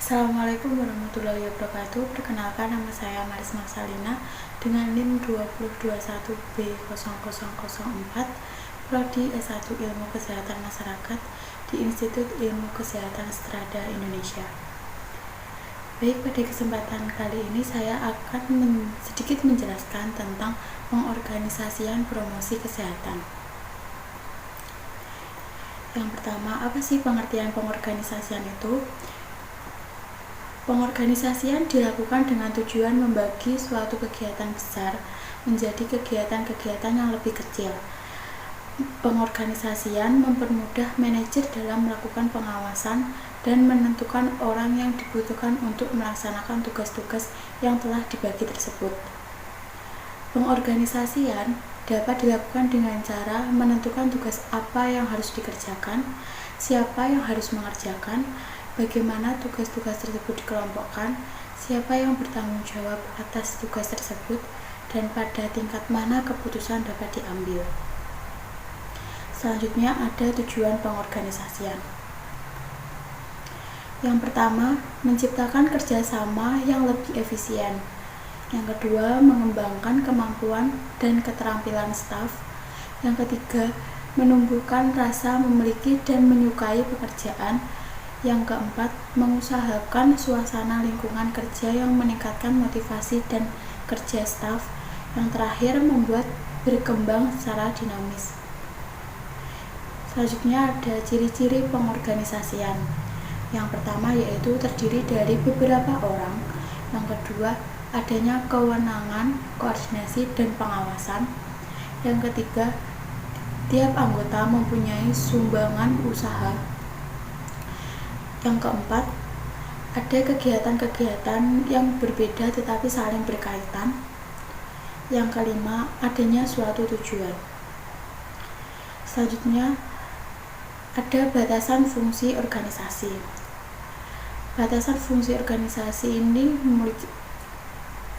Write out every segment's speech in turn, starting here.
Assalamualaikum warahmatullahi wabarakatuh. Perkenalkan, nama saya Maris Marsalina dengan NIM 2021B0004, Prodi S1 Ilmu Kesehatan Masyarakat di Institut Ilmu Kesehatan Strada Indonesia. Baik, pada kesempatan kali ini saya akan sedikit menjelaskan tentang pengorganisasian promosi kesehatan. Yang pertama, apa sih pengertian pengorganisasian itu? Pengorganisasian dilakukan dengan tujuan membagi suatu kegiatan besar menjadi kegiatan-kegiatan yang lebih kecil. Pengorganisasian mempermudah manajer dalam melakukan pengawasan dan menentukan orang yang dibutuhkan untuk melaksanakan tugas-tugas yang telah dibagi tersebut. Pengorganisasian dapat dilakukan dengan cara menentukan tugas apa yang harus dikerjakan, siapa yang harus mengerjakan, bagaimana tugas-tugas tersebut dikelompokkan, siapa yang bertanggung jawab atas tugas tersebut, dan pada tingkat mana keputusan dapat diambil. Selanjutnya ada tujuan pengorganisasian. Yang pertama, menciptakan kerjasama yang lebih efisien. Yang kedua, mengembangkan kemampuan dan keterampilan staf. Yang ketiga, menumbuhkan rasa memiliki dan menyukai pekerjaan. Yang keempat, mengusahakan suasana lingkungan kerja yang meningkatkan motivasi dan kerja staf. Yang terakhir, membuat berkembang secara dinamis. Selanjutnya ada ciri-ciri pengorganisasian. Yang pertama yaitu terdiri dari beberapa orang. Yang kedua, adanya kewenangan, koordinasi, dan pengawasan. Yang ketiga, tiap anggota mempunyai sumbangan usaha. Yang keempat, ada kegiatan-kegiatan yang berbeda tetapi saling berkaitan. Yang kelima, adanya suatu tujuan. Selanjutnya, ada batasan fungsi organisasi. Batasan fungsi organisasi ini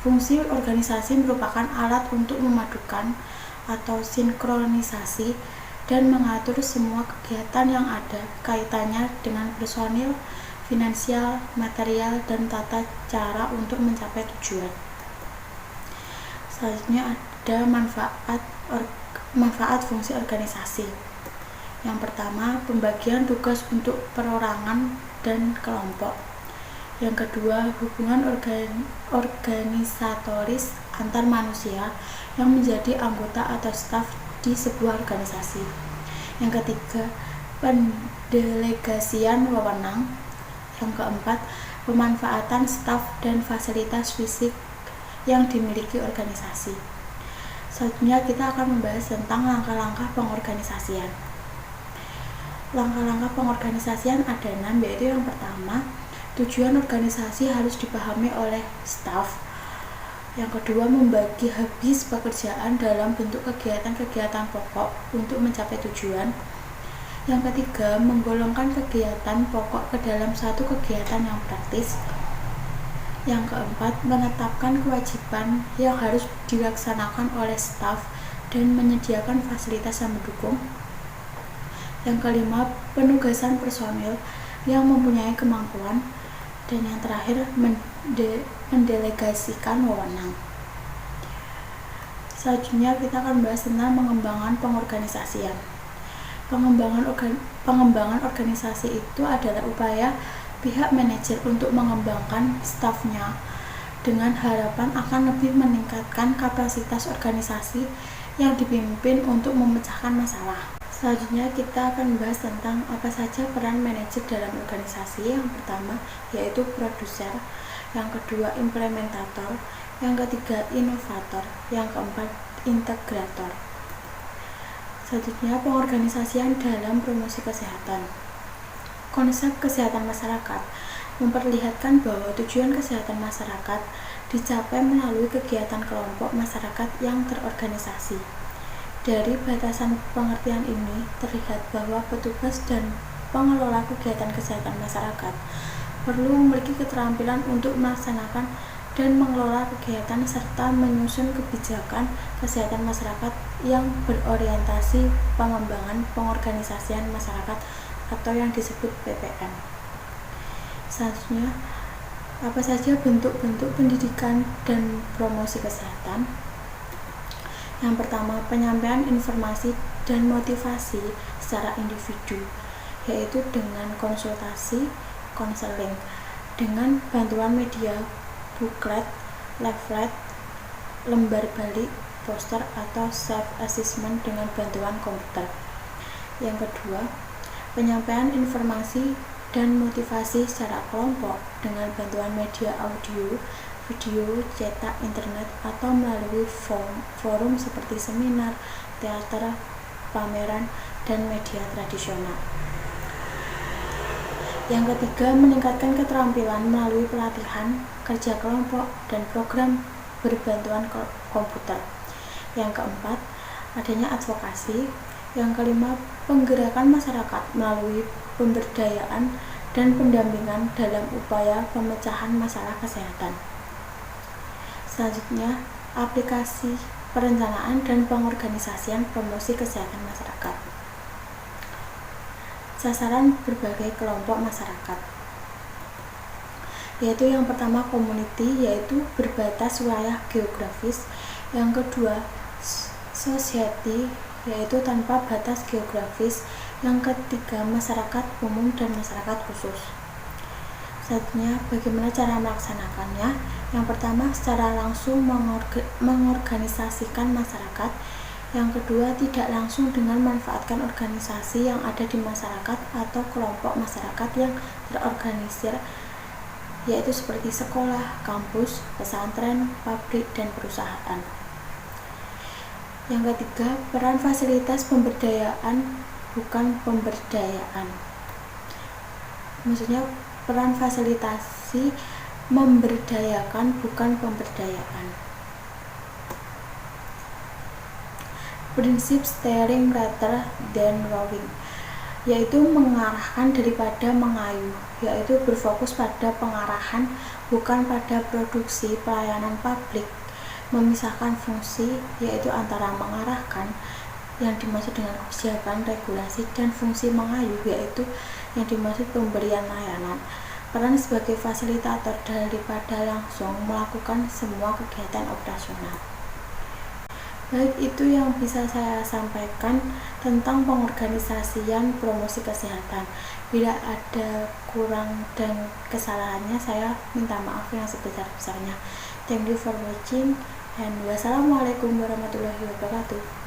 fungsi organisasi merupakan alat untuk memadukan atau sinkronisasi dan mengatur semua kegiatan yang ada kaitannya dengan personil, finansial, material, dan tata cara untuk mencapai tujuan. Selanjutnya ada manfaat fungsi organisasi. Yang pertama, pembagian tugas untuk perorangan dan kelompok. Yang kedua, hubungan organisatoris antar manusia yang menjadi anggota atau staf di sebuah organisasi. Yang ketiga, pendelegasian wewenang. Yang keempat, pemanfaatan staf dan fasilitas fisik yang dimiliki organisasi. Selanjutnya kita akan membahas tentang langkah-langkah pengorganisasian. Langkah-langkah pengorganisasian ada 6, yaitu yang pertama, tujuan organisasi harus dipahami oleh staf. Yang kedua, membagi habis pekerjaan dalam bentuk kegiatan-kegiatan pokok untuk mencapai tujuan. Yang ketiga, menggolongkan kegiatan pokok ke dalam satu kegiatan yang praktis. Yang keempat, menetapkan kewajiban yang harus dilaksanakan oleh staf dan menyediakan fasilitas yang mendukung. Yang kelima, penugasan personil yang mempunyai kemampuan. Dan yang terakhir, mendelegasikan wewenang. Selanjutnya kita akan bahas tentang pengembangan pengorganisasian. Pengembangan organisasi itu adalah upaya pihak manajer untuk mengembangkan stafnya dengan harapan akan lebih meningkatkan kapasitas organisasi yang dipimpin untuk memecahkan masalah. Selanjutnya kita akan membahas tentang apa saja peran manajer dalam organisasi. Yang pertama yaitu produser, yang kedua implementator, yang ketiga inovator, yang keempat integrator. Selanjutnya pengorganisasian dalam promosi kesehatan. Konsep kesehatan masyarakat memperlihatkan bahwa tujuan kesehatan masyarakat dicapai melalui kegiatan kelompok masyarakat yang terorganisasi. Dari batasan pengertian ini terlihat bahwa petugas dan pengelola kegiatan kesehatan masyarakat perlu memiliki keterampilan untuk melaksanakan dan mengelola kegiatan serta menyusun kebijakan kesehatan masyarakat yang berorientasi pengembangan pengorganisasian masyarakat atau yang disebut PPM. Selanjutnya, Apa saja bentuk-bentuk pendidikan dan promosi kesehatan? Yang pertama, penyampaian informasi dan motivasi secara individu, yaitu dengan konsultasi, konseling, dengan bantuan media, booklet, leaflet, lembar balik, poster, atau self-assessment dengan bantuan komputer. Yang kedua, penyampaian informasi dan motivasi secara kelompok dengan bantuan media audio, video, cetak, internet, atau melalui forum seperti seminar, teater, pameran, dan media tradisional. Yang ketiga, meningkatkan keterampilan melalui pelatihan, kerja kelompok, dan program berbantuan komputer. Yang keempat, adanya advokasi. Yang kelima, penggerakan masyarakat melalui pemberdayaan dan pendampingan dalam upaya pemecahan masalah kesehatan. Selanjutnya, aplikasi perencanaan dan pengorganisasian promosi kesehatan masyarakat. Sasaran berbagai kelompok masyarakat, yaitu yang pertama community, yaitu berbatas wilayah geografis. Yang kedua, society, yaitu tanpa batas geografis. Yang ketiga, masyarakat umum dan masyarakat khusus. Selanjutnya, bagaimana cara melaksanakannya? Yang pertama, secara langsung mengorganisasikan masyarakat. Yang kedua, tidak langsung dengan memanfaatkan organisasi yang ada di masyarakat atau kelompok masyarakat yang terorganisir, yaitu seperti sekolah, kampus, pesantren, pabrik, dan perusahaan. Yang ketiga, peran fasilitas pemberdayaan bukan pemberdayaan. Maksudnya peran fasilitasi memberdayakan bukan pemberdayaan. Prinsip steering rather than rowing, yaitu mengarahkan daripada mengayuh, yaitu berfokus pada pengarahan bukan pada produksi pelayanan publik. Memisahkan fungsi, yaitu antara mengarahkan yang dimaksud dengan kebijakan, regulasi, dan fungsi mengayuh, yaitu yang dimaksud pemberian layanan. Peran sebagai fasilitator daripada langsung melakukan semua kegiatan operasional. Baik, itu yang bisa saya sampaikan tentang pengorganisasian promosi kesehatan. Bila ada kurang dan kesalahannya, saya minta maaf yang sebesar-besarnya. Thank you for watching, and wassalamualaikum warahmatullahi wabarakatuh.